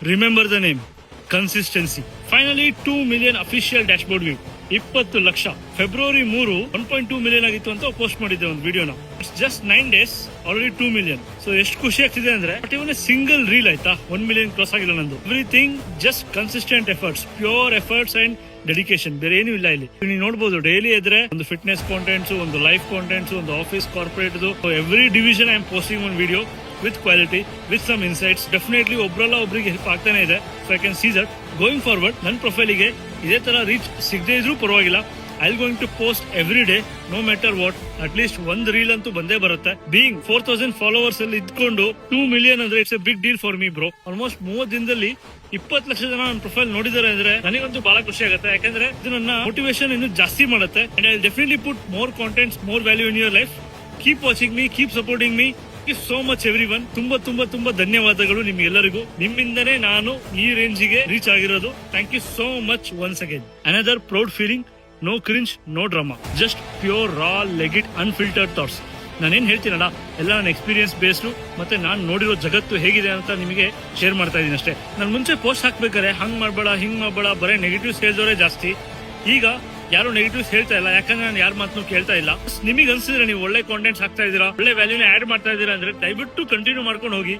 Remember the name, consistency. Finally 2 million official dashboard view. 20 lakh. February 3 1.2 million ಆಗಿತ್ತು ಅಂತ post ಮಾಡಿದ್ದೆ ಒಂದು ವಿಡಿಯೋನ. It's just 9 days already 2 million. So ಎಷ್ಟು ಖುಷಿ ಆಗ್ತಿದೆ ಅಂದ್ರೆ ಬಟ್ ಇವನ್ ಸಿಂಗಲ್ ರೀಲ್ ಆಯ್ತಾ 1 ಮಿಲಿಯನ್ ಕ್ರಾಸ್ ಆಗಿಲ್ಲ ನಂದು. Everything just consistent efforts, pure efforts and dedication, ಬೇರೆ ಏನು ಇಲ್ಲ ಇಲ್ಲಿ. ನೀವು ನೋಡಬಹುದು ಡೈಲಿ ಇದ್ರೆ ಒಂದು ಫಿಟ್ನೆಸ್ ಕಾಂಟೆಂಟ್ಸ್, ಒಂದು ಲೈಫ್ ಕಾಂಟೆಂಟ್ಸ್, ಒಂದು office corporate, every division I am posting one video with quality, with some insights. Definitely ಒಬ್ರಲ್ಲ ಒಬ್ರಿಗೆ ಹೆಲ್ಪ್ ಆಗ್ತಾನೆ ಇದೆ. So I can see that going forward ನನ್ನ ಪ್ರೊಫೈಲಿಗೆ ಇದೇ ತರ ರೀಚ್ ಸಿಗದೇ ಇದ್ರೂ ಪರವಾಗಿಲ್ಲ. I will going to post every day, no matter what. At least ಒಂದು ರೀಲ್ ಅಂತೂ ಬಂದೇ ಬರುತ್ತೆ. ಬೀಯಿಂಗ್ 4000 ಫಾಲೋವರ್ಸ್ ಅಲ್ಲಿ ಇದ್ಕೊಂಡು 2 ಮಿಲಿಯನ್ ಅಂದ್ರೆ it's a big deal for me bro. Almost 30 ದಿನದಲ್ಲಿ 20 ಲಕ್ಷ ಜನ ನನ್ನ ಪ್ರೊಫೈಲ್ ನೋಡಿದ್ದಾರೆ ಅಂದ್ರೆ ನನಗಂತೂ ಬಹಳ ಖುಷಿ ಆಗುತ್ತೆ. ಯಾಕಂದ್ರೆ ಇದು ನನ್ನ ಮೋಟಿವೇಶನ್ ಇನ್ನು ಜಾಸ್ತಿ ಮಾಡುತ್ತೆ. And I will definitely put more contents, more value in your life. Keep watching me, keep supporting me. So much everyone. ತುಂಬಾ ಧನ್ಯವಾದಗಳು ನಿಮ್ಗೆಲ್ಲರಿಗೂ. ನಿಮ್ಮಿಂದನೇ ನಾನು ಈ ರೇಂಜಿಗೆ ರೀಚ್ ಆಗಿರೋದು. Thank you so much once again. Another proud feeling. No cringe, no drama, just pure raw legit unfiltered thoughts. ನಾನೇನ್ ಹೇಳ್ತೀನಲ್ಲ ಎಲ್ಲ ನನ್ನ ಎಕ್ಸ್ಪೀರಿಯನ್ಸ್ ಬೇಸ್ಡು ಮತ್ತೆ ನಾನು ನೋಡಿರೋ ಜಗತ್ತು ಹೇಗಿದೆ ಅಂತ ನಿಮಗೆ ಶೇರ್ ಮಾಡ್ತಾ ಇದೀನಿ ಅಷ್ಟೇ. ನಾನು ಮುಂಚೆ ಪೋಸ್ಟ್ ಹಾಕ್ಬೇಕಾರೆ ಹಂಗ್ ಮಾಡ್ಬೇಡ, ಹಿಂಗ್ ಮಾಡ್ಬೇಡ, ಬರೀ ನೆಗೆಟಿವ್ಸ್ ಹೇಳಿದವರೇ ಜಾಸ್ತಿ. ಈಗ ಯಾರು ನೆಗೆಟಿವ್ಸ್ ಹೇಳ್ತಾ ಇಲ್ಲ, ಯಾಕಂದ್ರೆ ನಾನು ಯಾರ ಮಾತನ್ನು ಕೇಳ್ತಾ ಇಲ್ಲ. ನಿಮಗೆ ಅನ್ಸಿದ್ರೆ ನೀವು ಒಳ್ಳೆ ಕಾಂಟೆಂಟ್ಸ್ ಹಾಕ್ತಾ ಇದೀರಾ, ಒಳ್ಳೆ ವ್ಯಾಲ್ಯೂನ ಆಡ್ ಮಾಡ್ತಾ ಇದೀರಾ ಅಂದ್ರೆ ದಯವಿಟ್ಟು ಕಂಟಿನ್ಯೂ ಮಾಡ್ಕೊಂಡು ಹೋಗಿ.